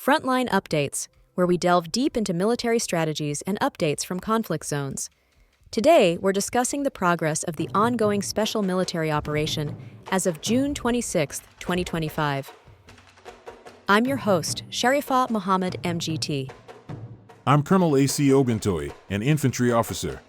Frontline Updates, where we delve deep into military strategies and updates from conflict zones. Today, we're discussing the progress of the ongoing special military operation as of June 26, 2025. I'm your host, Sharifa Mohammed MGT. I'm Colonel A.C. Ogontoy, an infantry officer.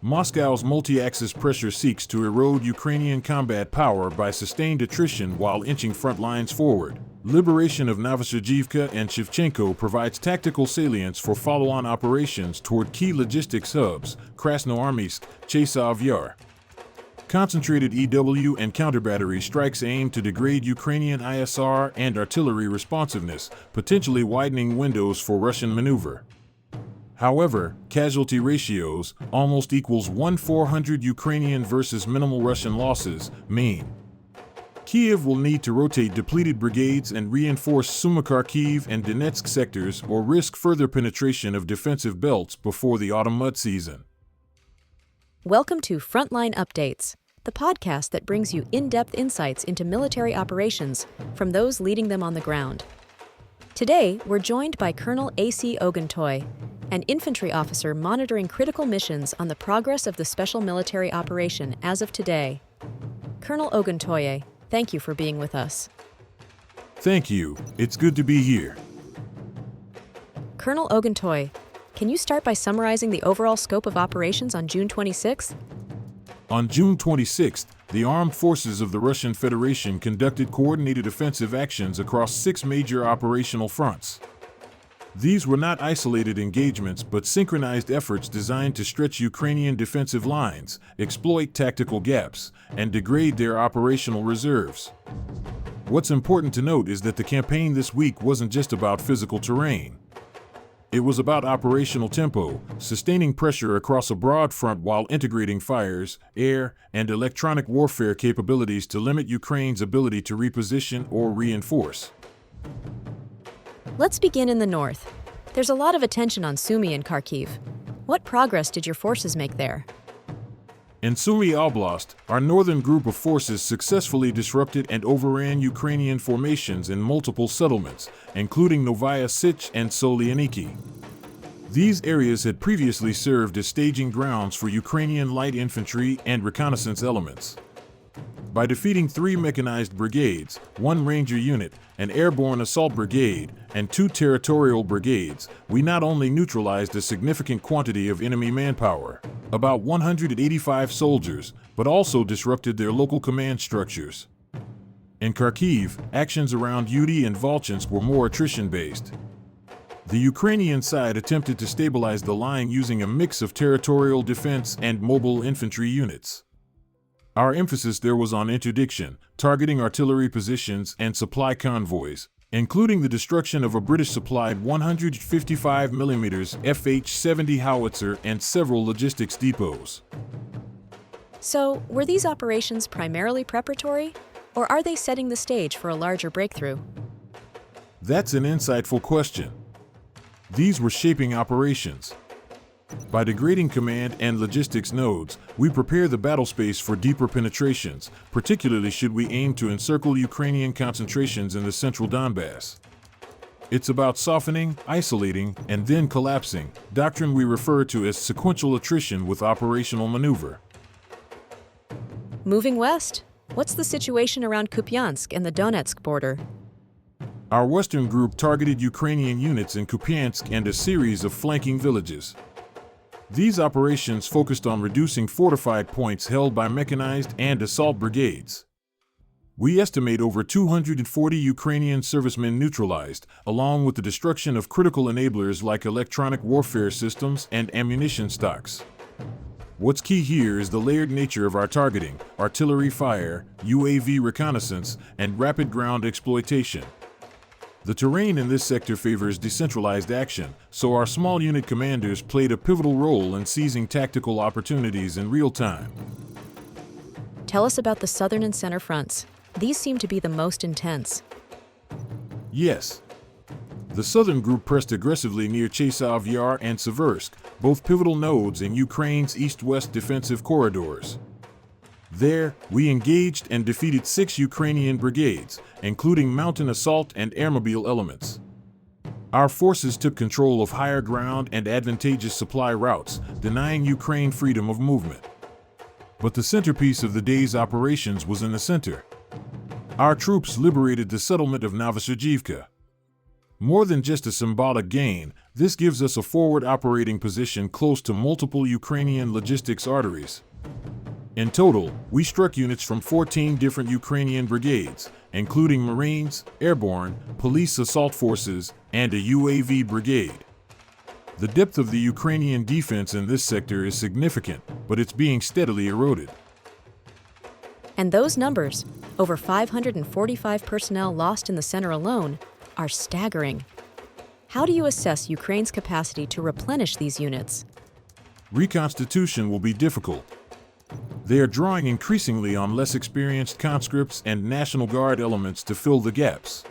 Moscow's multi-axis pressure seeks to erode Ukrainian combat power by sustained attrition while inching front lines forward. Liberation of Navashijevka and Shevchenko provides tactical salience for follow-on operations toward key logistics hubs, Krasnoarmeysk, Chasiv Yar. Concentrated EW and counter-battery strikes aim to degrade Ukrainian ISR and artillery responsiveness, potentially widening windows for Russian maneuver. However, casualty ratios almost equals 1:400 Ukrainian versus minimal Russian losses, mean. Kyiv will need to rotate depleted brigades and reinforce Sumy, Kharkiv, and Donetsk sectors or risk further penetration of defensive belts before the autumn mud season. Welcome to Frontline Updates, the podcast that brings you in-depth insights into military operations from those leading them on the ground. Today, we're joined by Colonel A.C. Ogontoy, an infantry officer monitoring critical missions on the progress of the special military operation as of today. Colonel Ogontoy, thank you for being with us. Thank you. It's good to be here. Colonel Ogontoy, can you start by summarizing the overall scope of operations on June 26th? On June 26th, the armed forces of the Russian Federation conducted coordinated offensive actions across 6 major operational fronts. These were not isolated engagements but synchronized efforts designed to stretch Ukrainian defensive lines, exploit tactical gaps, and degrade their operational reserves. What's important to note is that the campaign this week wasn't just about physical terrain. It was about operational tempo, sustaining pressure across a broad front while integrating fires, air, and electronic warfare capabilities to limit Ukraine's ability to reposition or reinforce. Let's begin in the north. There's a lot of attention on Sumy and Kharkiv. What progress did your forces make there? In Sumy Oblast, our northern group of forces successfully disrupted and overran Ukrainian formations in multiple settlements, including Novaya Sich and Solyaniki. These areas had previously served as staging grounds for Ukrainian light infantry and reconnaissance elements. By defeating 3 mechanized brigades, 1 ranger unit, an airborne assault brigade, and 2 territorial brigades, we not only neutralized a significant quantity of enemy manpower, about 185 soldiers, but also disrupted their local command structures. In Kharkiv, actions around Udy and Volchansk were more attrition-based. The Ukrainian side attempted to stabilize the line using a mix of territorial defense and mobile infantry units. Our emphasis there was on interdiction, targeting artillery positions and supply convoys, including the destruction of a British-supplied 155mm FH-70 howitzer and several logistics depots. So, were these operations primarily preparatory, or are they setting the stage for a larger breakthrough? That's an insightful question. These were shaping operations. By degrading command and logistics nodes, we prepare the battle space for deeper penetrations, particularly should we aim to encircle Ukrainian concentrations in the central Donbass. It's about softening, isolating, and then collapsing, doctrine we refer to as sequential attrition with operational maneuver. Moving west, what's the situation around Kupiansk and the Donetsk border? Our western group targeted Ukrainian units in Kupiansk and a series of flanking villages. These operations focused on reducing fortified points held by mechanized and assault brigades. We estimate over 240 Ukrainian servicemen neutralized, along with the destruction of critical enablers like electronic warfare systems and ammunition stocks. What's key here is the layered nature of our targeting: artillery fire, UAV reconnaissance, and rapid ground exploitation. The terrain in this sector favors decentralized action, so our small unit commanders played a pivotal role in seizing tactical opportunities in real time. Tell us about the southern and center fronts. These seem to be the most intense. Yes. The southern group pressed aggressively near Chasiv Yar and Seversk, both pivotal nodes in Ukraine's east-west defensive corridors. There, we engaged and defeated 6 Ukrainian brigades, including mountain assault and airmobile elements. Our forces took control of higher ground and advantageous supply routes, denying Ukraine freedom of movement. But the centerpiece of the day's operations was in the center. Our troops liberated the settlement of Navashijevka. More than just a symbolic gain, this gives us a forward operating position close to multiple Ukrainian logistics arteries. In total, we struck units from 14 different Ukrainian brigades, including Marines, Airborne, Police Assault Forces, and a UAV brigade. The depth of the Ukrainian defense in this sector is significant, but it's being steadily eroded. And those numbers, over 545 personnel lost in the center alone, are staggering. How do you assess Ukraine's capacity to replenish these units? Reconstitution will be difficult. They are drawing increasingly on less experienced conscripts and National Guard elements to fill the gaps.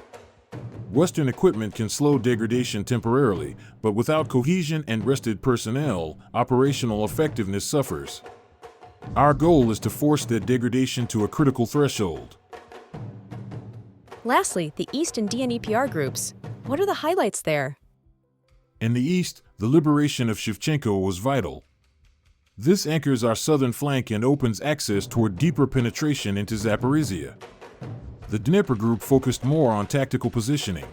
Western equipment can slow degradation temporarily, but without cohesion and rested personnel, operational effectiveness suffers. Our goal is to force that degradation to a critical threshold. Lastly, the East and DNEPR groups. What are the highlights there? In the East, the liberation of Shevchenko was vital. This anchors our southern flank and opens access toward deeper penetration into Zaporizhia. The Dnipro group focused more on tactical positioning.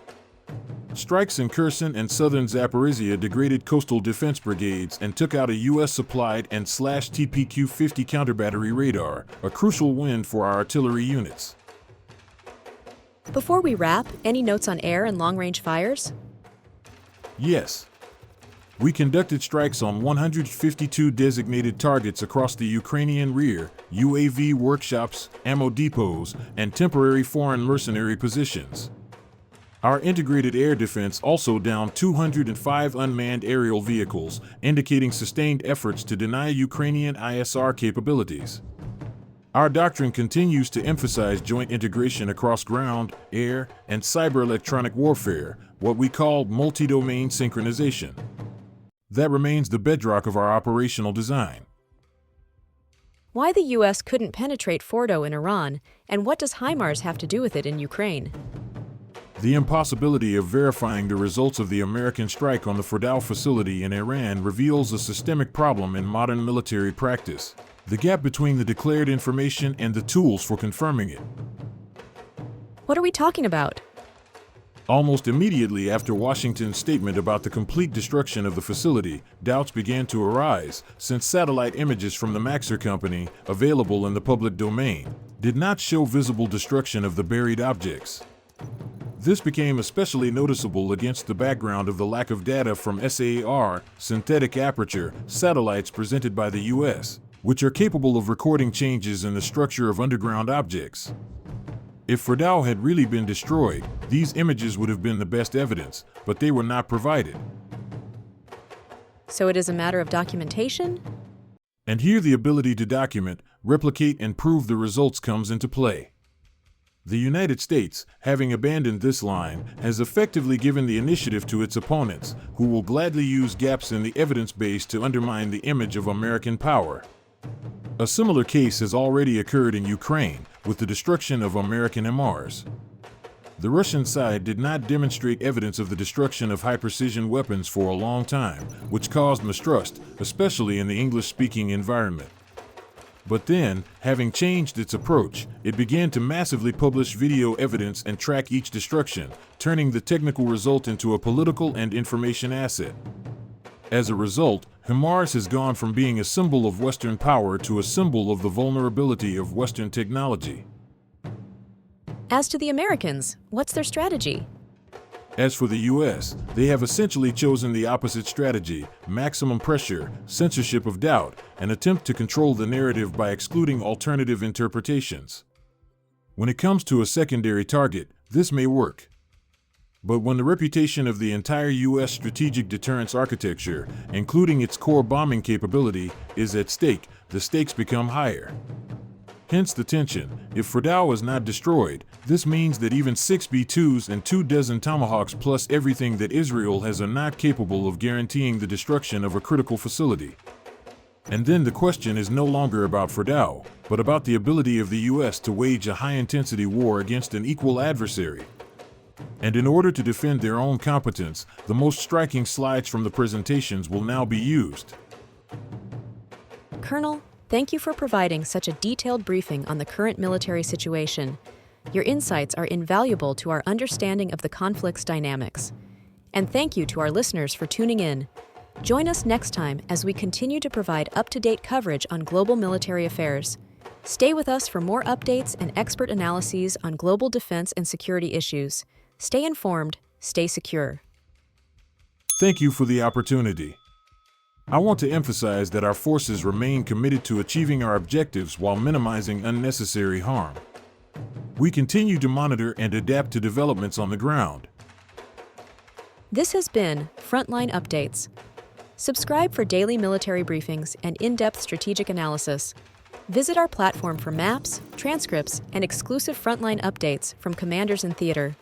Strikes in Kherson and southern Zaporizhia degraded coastal defense brigades and took out a U.S.-supplied and /TPQ-50 counterbattery radar, a crucial win for our artillery units. Before we wrap, any notes on air and long-range fires? Yes. We conducted strikes on 152 designated targets across the Ukrainian rear, UAV workshops, ammo depots, and temporary foreign mercenary positions. Our integrated air defense also downed 205 unmanned aerial vehicles, indicating sustained efforts to deny Ukrainian ISR capabilities. Our doctrine continues to emphasize joint integration across ground, air, and cyber-electronic warfare, what we call multi-domain synchronization. That remains the bedrock of our operational design. Why the U.S. couldn't penetrate Fordo in Iran, and what does HIMARS have to do with it in Ukraine? The impossibility of verifying the results of the American strike on the Fordo facility in Iran reveals a systemic problem in modern military practice: the gap between the declared information and the tools for confirming it. What are we talking about? Almost immediately after Washington's statement about the complete destruction of the facility, doubts began to arise, since satellite images from the Maxar company, available in the public domain, did not show visible destruction of the buried objects. This became especially noticeable against the background of the lack of data from SAR, synthetic aperture, satellites presented by the U.S., which are capable of recording changes in the structure of underground objects. If Fordo had really been destroyed, these images would have been the best evidence, but they were not provided. So it is a matter of documentation? And here the ability to document, replicate, and prove the results comes into play. The United States, having abandoned this line, has effectively given the initiative to its opponents, who will gladly use gaps in the evidence base to undermine the image of American power. A similar case has already occurred in Ukraine, with the destruction of American MRs. The Russian side did not demonstrate evidence of the destruction of high-precision weapons for a long time, which caused mistrust, especially in the English-speaking environment. But then, having changed its approach, it began to massively publish video evidence and track each destruction, turning the technical result into a political and information asset. As a result, HIMARS has gone from being a symbol of Western power to a symbol of the vulnerability of Western technology. As to the Americans, what's their strategy? As for the U.S., they have essentially chosen the opposite strategy: maximum pressure, censorship of doubt, an attempt to control the narrative by excluding alternative interpretations. When it comes to a secondary target, this may work. But when the reputation of the entire U.S. strategic deterrence architecture, including its core bombing capability, is at stake, the stakes become higher. Hence the tension. If Fordo is not destroyed, this means that even 6 B-2s and 24 Tomahawks plus everything that Israel has are not capable of guaranteeing the destruction of a critical facility. And then the question is no longer about Friedau, but about the ability of the U.S. to wage a high-intensity war against an equal adversary. And in order to defend their own competence, the most striking slides from the presentations will now be used. Colonel, thank you for providing such a detailed briefing on the current military situation. Your insights are invaluable to our understanding of the conflict's dynamics. And thank you to our listeners for tuning in. Join us next time as we continue to provide up-to-date coverage on global military affairs. Stay with us for more updates and expert analyses on global defense and security issues. Stay informed, stay secure. Thank you for the opportunity. I want to emphasize that our forces remain committed to achieving our objectives while minimizing unnecessary harm. We continue to monitor and adapt to developments on the ground. This has been Frontline Updates. Subscribe for daily military briefings and in-depth strategic analysis. Visit our platform for maps, transcripts, and exclusive frontline updates from commanders in theater.